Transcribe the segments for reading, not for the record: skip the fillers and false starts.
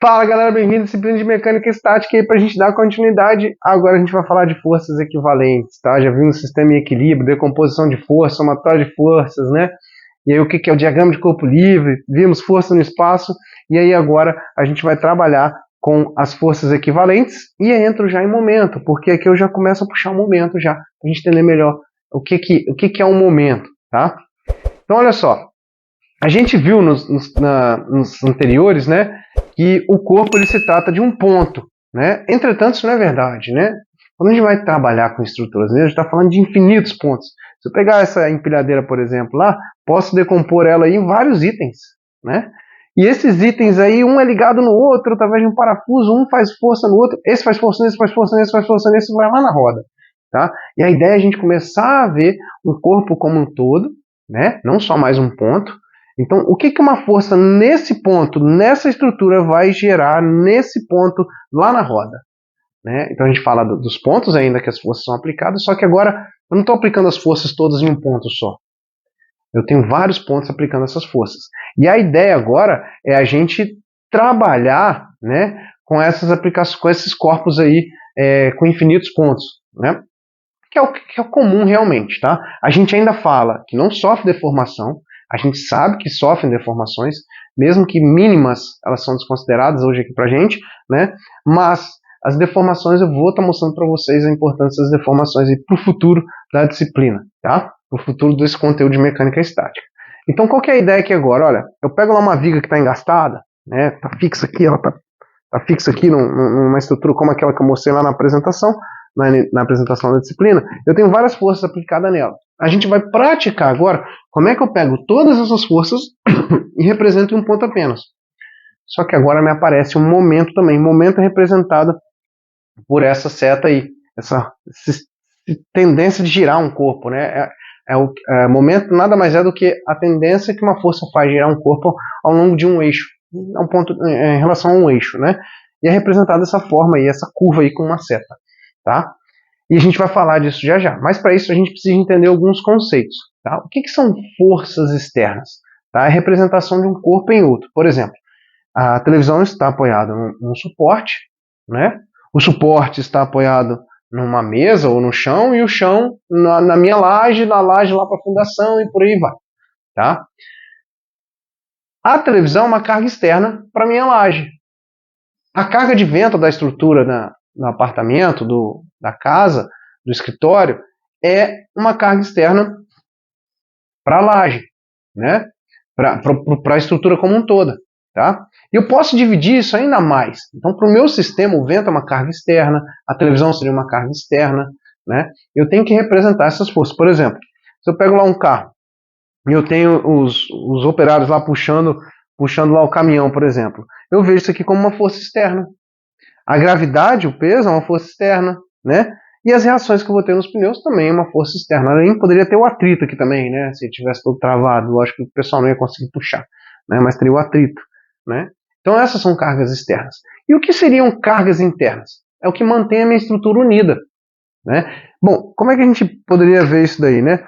Fala galera, bem-vindo à disciplina de mecânica estática aí para a gente dar continuidade. Agora a gente vai falar de forças equivalentes, tá? Já vimos sistema em equilíbrio, decomposição de força, somatória de forças, né? E aí o que é o diagrama de corpo livre, vimos força no espaço, e aí agora a gente vai trabalhar com as forças equivalentes e entro já em momento, porque aqui eu já começo a puxar um momento já, para a gente entender melhor o que é um momento, tá? Então olha só, a gente viu nos anteriores, né, que o corpo ele se trata de um ponto, né? Entretanto, isso não é verdade, né? Quando a gente vai trabalhar com estruturas, a gente está falando de infinitos pontos. Se eu pegar essa empilhadeira, por exemplo, lá, posso decompor ela aí em vários itens, né? E esses itens aí, um é ligado no outro, através de um parafuso, um faz força no outro, esse faz força nesse, faz força nesse, faz força nesse, vai lá na roda, tá? E a ideia é a gente começar a ver o corpo como um todo, né? Não só mais um ponto. Então, o que uma força nesse ponto, nessa estrutura, vai gerar nesse ponto lá na roda? Né? Então, a gente fala dos pontos ainda que as forças são aplicadas, só que agora eu não estou aplicando as forças todas em um ponto só. Eu tenho vários pontos aplicando essas forças. E a ideia agora é a gente trabalhar, né, com essas aplicações, com esses corpos aí, com infinitos pontos, né? Que é o comum realmente, tá? A gente ainda fala que não sofre deformação, a gente sabe que sofrem deformações, mesmo que mínimas, elas são desconsideradas hoje aqui pra gente, né? Mas as deformações, eu vou estar mostrando para vocês a importância das deformações para o futuro da disciplina, tá? Para o futuro desse conteúdo de mecânica estática. Então, qual que é a ideia aqui agora? Olha, eu pego lá uma viga que está engastada, né? Tá fixa aqui, ela tá fixa aqui numa estrutura como aquela que eu mostrei lá na apresentação, na apresentação da disciplina, eu tenho várias forças aplicadas nela. A gente vai praticar agora como é que eu pego todas essas forças e represento em um ponto apenas. Só que agora me aparece um momento também. Momento é representado por essa seta aí, essa tendência de girar um corpo, né? Momento nada mais é do que a tendência que uma força faz girar um corpo ao longo de um eixo, um ponto em relação a um eixo, né? E é representado dessa forma aí, essa curva aí com uma seta, tá? E a gente vai falar disso já já. Mas para isso a gente precisa entender alguns conceitos, tá? O que são forças externas? Tá? É a representação de um corpo em outro. Por exemplo, a televisão está apoiada num suporte, né? O suporte está apoiado numa mesa ou no chão, e o chão na minha laje, na laje lá para a fundação e por aí vai, tá? A televisão é uma carga externa para a minha laje. A carga de vento da estrutura do apartamento, da casa, do escritório, é uma carga externa para a laje, né? Para a estrutura como um todo. Tá? E eu posso dividir isso ainda mais. Então, para o meu sistema, o vento é uma carga externa, a televisão seria uma carga externa. Né? Eu tenho que representar essas forças. Por exemplo, se eu pego lá um carro e eu tenho os operários lá puxando lá o caminhão, por exemplo, eu vejo isso aqui como uma força externa. A gravidade, o peso, é uma força externa. Né? E as reações que eu vou ter nos pneus também é uma força externa. Além, poderia ter o atrito aqui também, né? Se tivesse todo travado, eu acho que o pessoal não ia conseguir puxar, né? Mas teria o atrito. Né? Então essas são cargas externas. E o que seriam cargas internas? É o que mantém a minha estrutura unida. Né? Bom, como é que a gente poderia ver isso daí? Né?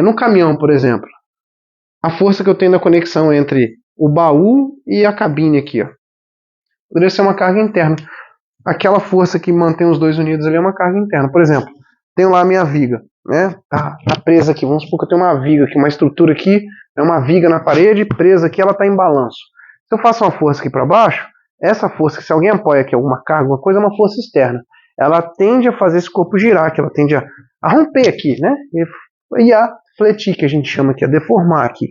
No caminhão, por exemplo, a força que eu tenho na conexão entre o baú e a cabine aqui, ó, poderia ser uma carga interna. Aquela força que mantém os dois unidos ali é uma carga interna. Por exemplo, tenho lá a minha viga, né? Tá presa aqui. Vamos supor que eu tenho uma viga aqui, uma estrutura aqui, é uma viga na parede, presa aqui, ela está em balanço. Se eu faço uma força aqui para baixo, essa força, se alguém apoia aqui alguma carga, alguma coisa, é uma força externa. Ela tende a fazer esse corpo girar, que ela tende a romper aqui, né? E a fletir, que a gente chama aqui, a deformar aqui.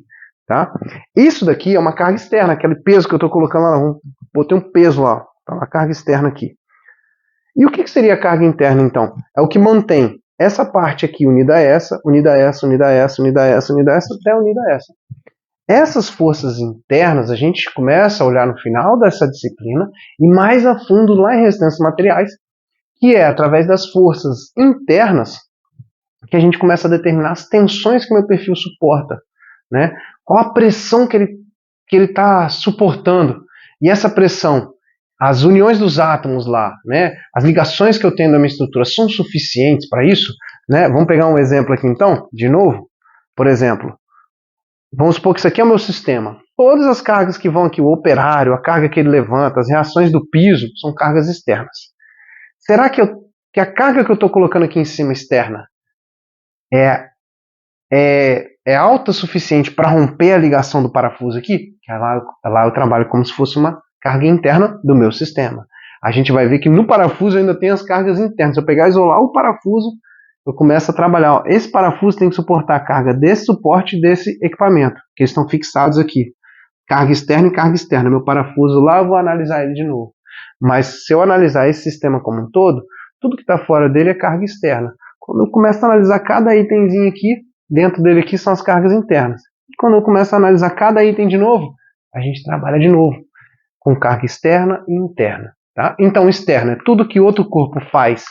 Tá? Isso daqui é uma carga externa, aquele peso que eu estou colocando lá, botei um peso lá, tá? Uma carga externa aqui. E o que seria a carga interna, então? É o que mantém essa parte aqui unida a essa, unida a essa, unida a essa, unida a essa, unida a essa, até unida a essa. Essas forças internas a gente começa a olhar no final dessa disciplina e mais a fundo lá em resistências materiais, que é através das forças internas que a gente começa a determinar as tensões que meu perfil suporta, né? Qual a pressão que ele está suportando. E essa pressão, as uniões dos átomos lá, né? As ligações que eu tenho da minha estrutura são suficientes para isso? Né? Vamos pegar um exemplo aqui então, de novo. Por exemplo, vamos supor que isso aqui é o meu sistema. todas as cargas que vão aqui, o operário, a carga que ele levanta, as reações do piso, são cargas externas. Será que a carga que eu estou colocando aqui em cima externa é alta o suficiente para romper a ligação do parafuso aqui? Lá eu trabalho como se fosse uma carga interna do meu sistema. A gente vai ver que no parafuso ainda tem as cargas internas. Se eu pegar e isolar o parafuso, eu começo a trabalhar. Ó, esse parafuso tem que suportar a carga desse suporte e desse equipamento, que estão fixados aqui. Carga externa e carga externa. Meu parafuso lá, eu vou analisar ele de novo. Mas se eu analisar esse sistema como um todo, tudo que está fora dele é carga externa. Quando eu começo a analisar cada itemzinho aqui, dentro dele aqui são as cargas internas. E quando eu começo a analisar cada item de novo, a gente trabalha de novo com carga externa e interna. Tá? Então, externa é tudo que outro corpo faz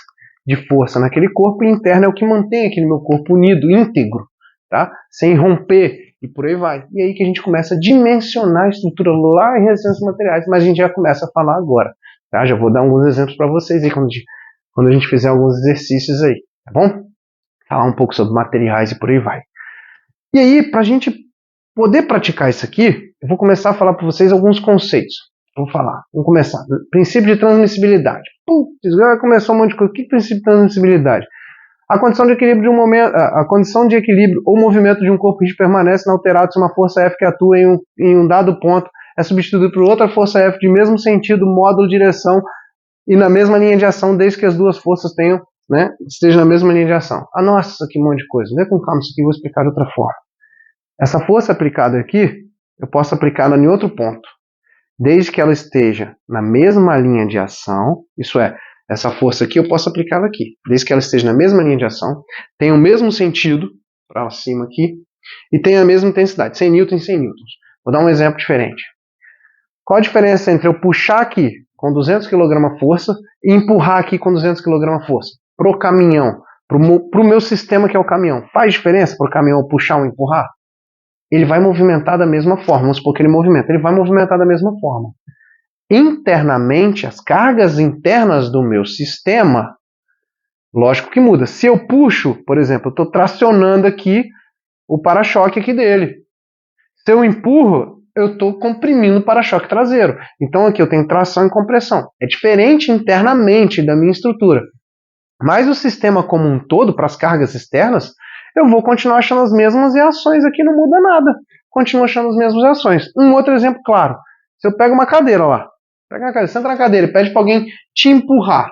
de força naquele corpo, e interna é o que mantém aquele meu corpo unido, íntegro, tá? Sem romper, e por aí vai. E aí que a gente começa a dimensionar a estrutura lá em resistência materiais, mas a gente já começa a falar agora. Tá? Já vou dar alguns exemplos para vocês aí quando a gente fizer alguns exercícios aí, tá bom? Falar um pouco sobre materiais e por aí vai. E aí, para a gente poder praticar isso aqui, eu vou começar a falar para vocês alguns conceitos. Vamos começar. Princípio de transmissibilidade. Putz, começou um monte de coisa. O que é princípio de transmissibilidade? A condição de equilíbrio a condição de equilíbrio ou movimento de um corpo rígido permanece inalterado se uma força F que atua em um dado ponto é substituída por outra força F de mesmo sentido, módulo, direção e na mesma linha de ação, desde que as duas forças estejam na mesma linha de ação. Nossa, que monte de coisa. Vê com calma isso aqui, eu vou explicar de outra forma. Essa força aplicada aqui, eu posso aplicá-la em outro ponto, desde que ela esteja na mesma linha de ação, isso é, essa força aqui eu posso aplicá-la aqui, desde que ela esteja na mesma linha de ação, tenha o mesmo sentido, para cima aqui, e tenha a mesma intensidade, 100 N e 100 N. Vou dar um exemplo diferente. Qual a diferença entre eu puxar aqui com 200 kg força e empurrar aqui com 200 kg força? Para o caminhão, para o meu sistema que é o caminhão, faz diferença para o caminhão puxar ou empurrar? Ele vai movimentar da mesma forma. Vamos supor que ele movimenta. Ele vai movimentar da mesma forma. Internamente, as cargas internas do meu sistema, lógico que muda. Se eu puxo, por exemplo, eu estou tracionando aqui o para-choque aqui dele. Se eu empurro, eu estou comprimindo o para-choque traseiro. Então aqui eu tenho tração e compressão. É diferente internamente da minha estrutura. Mas o sistema como um todo, para as cargas externas, eu vou continuar achando as mesmas reações aqui, não muda nada. Continuo achando as mesmas reações. Um outro exemplo claro. Se eu pego uma cadeira lá, senta na cadeira e pede para alguém te empurrar,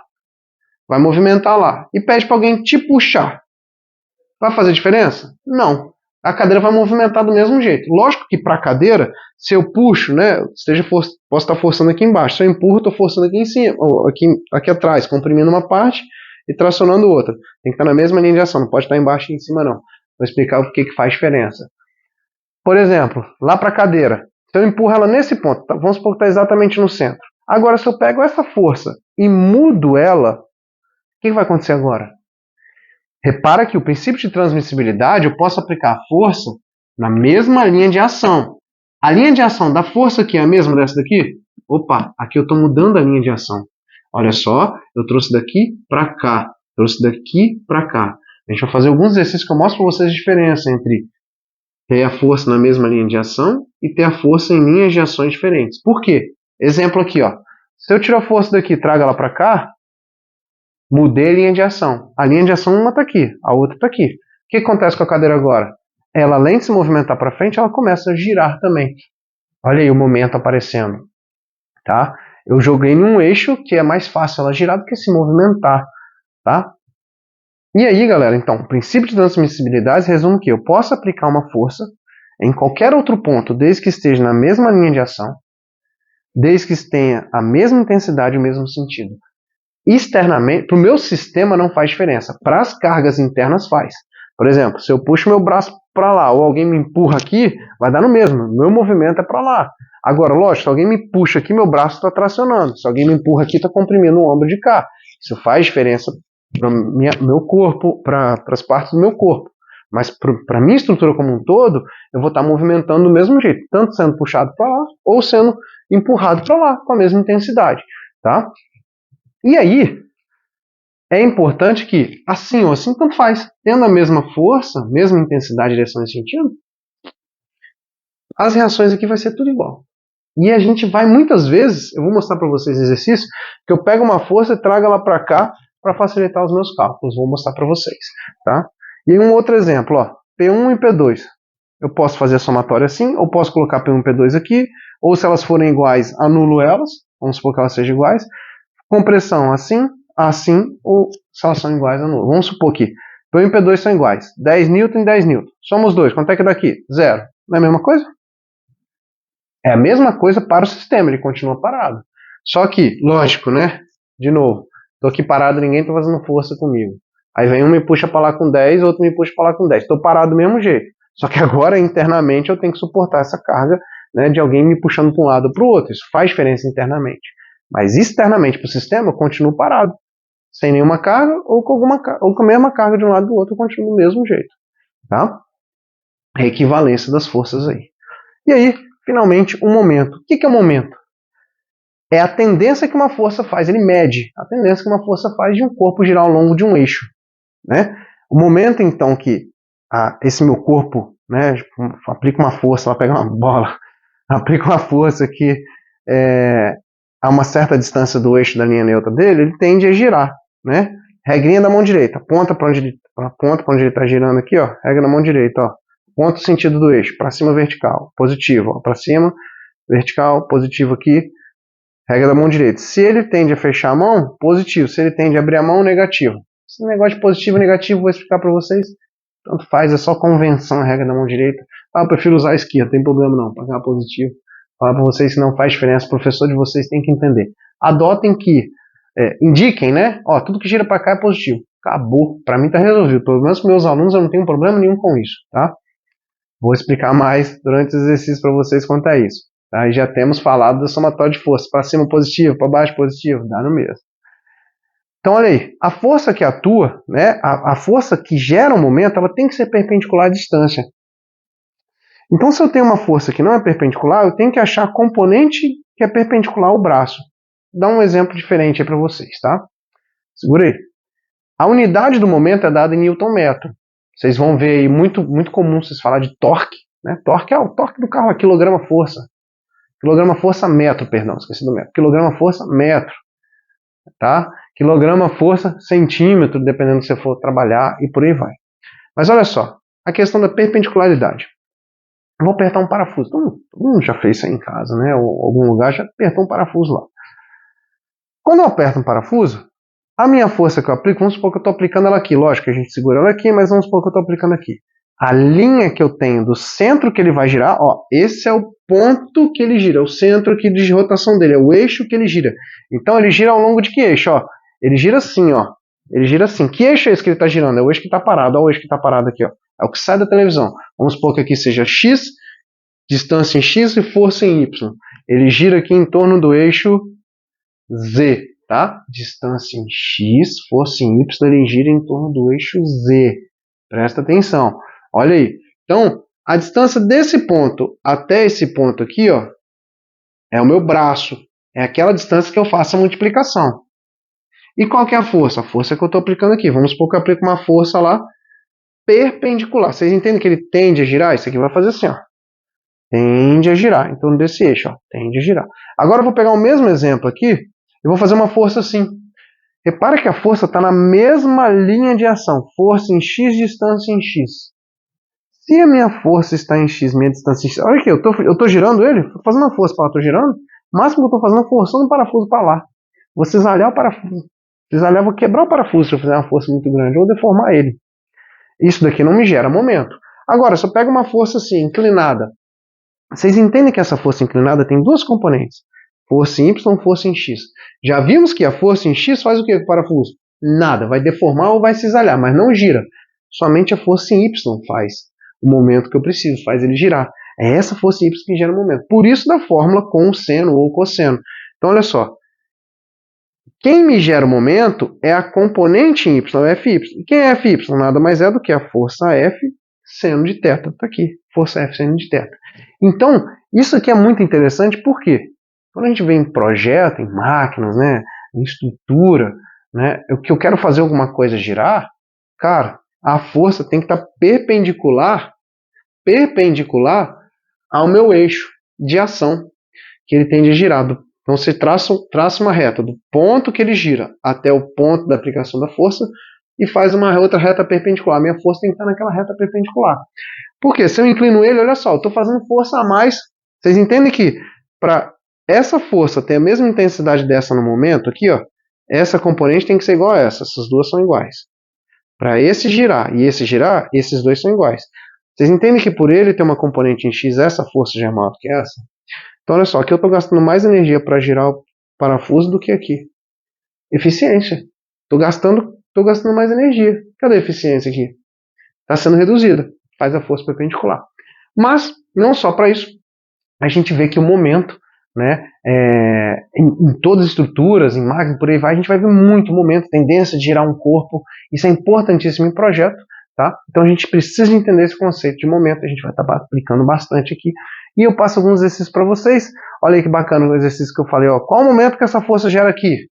vai movimentar lá. E pede para alguém te puxar. Vai fazer diferença? Não. A cadeira vai movimentar do mesmo jeito. Lógico que para a cadeira, se eu puxo, posso estar forçando aqui embaixo. Se eu empurro, estou forçando aqui em cima, ou aqui atrás, comprimindo uma parte e tracionando outra. Tem que estar na mesma linha de ação, não pode estar embaixo e em cima não. Vou explicar o que faz diferença. Por exemplo, lá para a cadeira, se eu empurro ela nesse ponto, vamos supor que está exatamente no centro. Agora, se eu pego essa força e mudo ela, o que vai acontecer agora? Repara que o princípio de transmissibilidade, eu posso aplicar a força na mesma linha de ação. A linha de ação da força aqui é a mesma dessa daqui? Opa, aqui eu estou mudando a linha de ação. Olha só, eu trouxe daqui para cá, trouxe daqui para cá. A gente vai fazer alguns exercícios que eu mostro para vocês a diferença entre ter a força na mesma linha de ação e ter a força em linhas de ações diferentes. Por quê? Exemplo aqui, ó. Se eu tirar a força daqui e trago ela para cá, mudei a linha de ação. A linha de ação uma está aqui, a outra está aqui. O que acontece com a cadeira agora? Ela, além de se movimentar para frente, ela começa a girar também. Olha aí o momento aparecendo. Tá? Eu joguei num eixo que é mais fácil ela girar do que se movimentar. Tá? E aí, galera, então, o princípio de transmissibilidade resume que eu posso aplicar uma força em qualquer outro ponto, desde que esteja na mesma linha de ação, desde que tenha a mesma intensidade e o mesmo sentido. Externamente, para o meu sistema não faz diferença. Para as cargas internas faz. Por exemplo, se eu puxo meu braço para lá ou alguém me empurra aqui, vai dar no mesmo. Meu movimento é para lá. Agora, lógico, se alguém me puxa aqui, meu braço está tracionando. Se alguém me empurra aqui, está comprimindo o ombro de cá. Isso faz diferença para o meu corpo, para as partes do meu corpo. Mas para a minha estrutura como um todo, eu vou estar movimentando do mesmo jeito. Tanto sendo puxado para lá, ou sendo empurrado para lá, com a mesma intensidade. Tá? E aí, é importante que, assim ou assim, tanto faz. Tendo a mesma força, mesma intensidade, direção e sentido, as reações aqui vai ser tudo igual. E a gente vai muitas vezes, eu vou mostrar para vocês o exercício, que eu pego uma força e trago ela para cá para facilitar os meus cálculos. Vou mostrar para vocês, tá? E um outro exemplo, ó, P1 e P2. Eu posso fazer a somatória assim, ou posso colocar P1 e P2 aqui, ou se elas forem iguais, anulo elas, vamos supor que elas sejam iguais. Compressão assim, assim, ou se elas são iguais, anulo. Vamos supor que P1 e P2 são iguais, 10 N e 10 N. Soma os dois, quanto é que dá aqui? Zero. Não é a mesma coisa? É a mesma coisa para o sistema, ele continua parado. Só que, lógico, né? De novo, tô aqui parado, ninguém tá fazendo força comigo. Aí vem um me puxa para lá com 10, outro me puxa para lá com 10. Tô parado do mesmo jeito. Só que agora, internamente, eu tenho que suportar essa carga, né, de alguém me puxando para um lado ou para o outro. Isso faz diferença internamente. Mas externamente para o sistema, eu continuo parado. Sem nenhuma carga ou com a mesma carga de um lado e do outro, eu continuo do mesmo jeito. Tá? É a equivalência das forças aí. E aí, finalmente, o momento. O que é o momento? É a tendência que uma força faz, ele mede a tendência que uma força faz de um corpo girar ao longo de um eixo. Né? O momento, então, que esse meu corpo, né, aplica uma força, ela pega uma bola, aplica uma força que a uma certa distância do eixo da linha neutra dele, ele tende a girar. Né? Regrinha da mão direita, aponta para onde ele está girando aqui, ó, regra da mão direita, ó. Ponto sentido do eixo, para cima vertical, positivo, para cima vertical, positivo aqui, regra da mão direita. Se ele tende a fechar a mão, positivo. Se ele tende a abrir a mão, negativo. Esse negócio de positivo e negativo, vou explicar para vocês. Tanto faz, é só convenção a regra da mão direita. Eu prefiro usar a esquerda, não tem problema não, para ganhar positivo. Falar para vocês que não faz diferença, o professor de vocês tem que entender. Adotem que, indiquem, né? Ó, tudo que gira para cá é positivo. Acabou, para mim está resolvido. Pelo menos com meus alunos eu não tenho problema nenhum com isso, tá? Vou explicar mais durante os exercícios para vocês quanto a isso. Tá? E já temos falado da somatória de força. Para cima positivo, para baixo positivo, dá no mesmo. Então, olha aí, a força que atua, né, a força que gera um momento, ela tem que ser perpendicular à distância. Então, se eu tenho uma força que não é perpendicular, eu tenho que achar a componente que é perpendicular ao braço. Vou dar um exemplo diferente aí para vocês, tá? Segura aí. A unidade do momento é dada em Newton-metro. Vocês vão ver aí, muito comum vocês falar de torque. Né? Torque é o torque do carro, é quilograma-força. Quilograma-força-metro, perdão, esqueci do metro. Quilograma-força-metro. Tá? Quilograma-força centímetro, dependendo se você for trabalhar, e por aí vai. Mas olha só, a questão da perpendicularidade. Eu vou apertar um parafuso. Todo mundo já fez isso aí em casa, né? Ou algum lugar já apertou um parafuso lá. Quando eu aperto um parafuso, a minha força que eu aplico, vamos supor que eu estou aplicando ela aqui. Lógico que a gente segura ela aqui, mas vamos supor que eu estou aplicando aqui. A linha que eu tenho do centro que ele vai girar, ó, esse é o ponto que ele gira, é o centro aqui de rotação dele, é o eixo que ele gira. Então ele gira ao longo de que eixo? Ó? Ele gira assim, ó. Ele gira assim. Que eixo é esse que ele está girando? É o eixo que está parado. Olha o eixo que está parado aqui, ó. É o que sai da televisão. Vamos supor que aqui seja x, distância em x e força em y. Ele gira aqui em torno do eixo z. Tá? Distância em x, força em y, ele gira em torno do eixo z. Presta atenção. Olha aí. Então, a distância desse ponto até esse ponto aqui, ó, é o meu braço. É aquela distância que eu faço a multiplicação. E qual que é a força? A força que eu estou aplicando aqui. Vamos supor que eu aplico uma força lá perpendicular. Vocês entendem que ele tende a girar? Isso aqui vai fazer assim, ó. Tende a girar em torno desse eixo, ó. Tende a girar. Agora eu vou pegar o mesmo exemplo aqui e vou fazer uma força assim. Repara que a força está na mesma linha de ação. Força em x, distância em x. Se a minha força está em x, minha distância em x... Olha aqui, eu estou girando ele, estou fazendo uma força para lá, estou girando. O máximo que eu estou fazendo é forçando o parafuso para lá. Vou cisalhar o parafuso. Cisalhar, vou quebrar o parafuso se eu fizer uma força muito grande, ou deformar ele. Isso daqui não me gera momento. Agora, se eu pego uma força assim, inclinada, vocês entendem que essa força inclinada tem duas componentes. Força em y, força em x. Já vimos que a força em x faz o que com o parafuso? Nada, vai deformar ou vai cisalhar, mas não gira. Somente a força em y faz o momento que eu preciso, faz ele girar. É essa força em y que gera o momento. Por isso da fórmula com seno ou cosseno. Então, olha só. Quem me gera o momento é a componente em y, Fy. E quem é Fy? Nada mais é do que a força F seno de θ. Está aqui, força F seno de θ. Então, isso aqui é muito interessante, por quê? Quando a gente vê em projeto, em máquinas, né, em estrutura, né, que eu quero fazer alguma coisa girar, cara, a força tem que estar perpendicular ao meu eixo de ação que ele tende a girar. Então você traça uma reta do ponto que ele gira até o ponto da aplicação da força e faz uma outra reta perpendicular. Minha força tem que estar naquela reta perpendicular. Porque se eu inclino ele, olha só, eu estou fazendo força a mais. Vocês entendem que para essa força ter a mesma intensidade dessa no momento, aqui, ó, essa componente tem que ser igual a essa. Essas duas são iguais. Para esse girar e esse girar, esses dois são iguais. Vocês entendem que por ele ter uma componente em X, essa força já é maior do que essa? Então, olha só, aqui eu estou gastando mais energia para girar o parafuso do que aqui. Eficiência. Estou gastando mais energia. Cadê a eficiência aqui? Está sendo reduzida. Faz a força perpendicular. Mas, não só para isso, a gente vê que o momento, né, em todas as estruturas, em máquina, por aí vai, a gente vai ver muito momento, tendência de girar um corpo. Isso é importantíssimo em projeto. Tá? Então a gente precisa entender esse conceito de momento, a gente vai estar aplicando bastante aqui. E eu passo alguns exercícios para vocês. Olha aí que bacana o exercício que eu falei. Ó. Qual o momento que essa força gera aqui?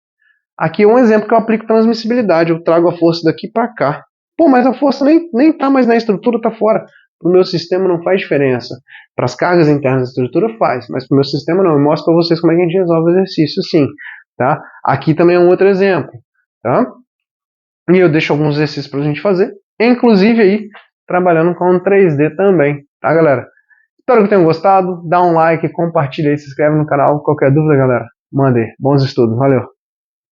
Aqui é um exemplo que eu aplico transmissibilidade. Eu trago a força daqui para cá. Pô, mas a força nem está mais na estrutura, está fora. Para o meu sistema não faz diferença. Para as cargas internas da estrutura faz, mas para o meu sistema não. Eu mostro para vocês como é que a gente resolve o exercício sim. Tá? Aqui também é um outro exemplo. Tá? E eu deixo alguns exercícios para a gente fazer. Inclusive aí, trabalhando com 3D também, tá galera? Espero que tenham gostado, dá um like, compartilha aí, se inscreve no canal, qualquer dúvida galera, manda aí, bons estudos, valeu!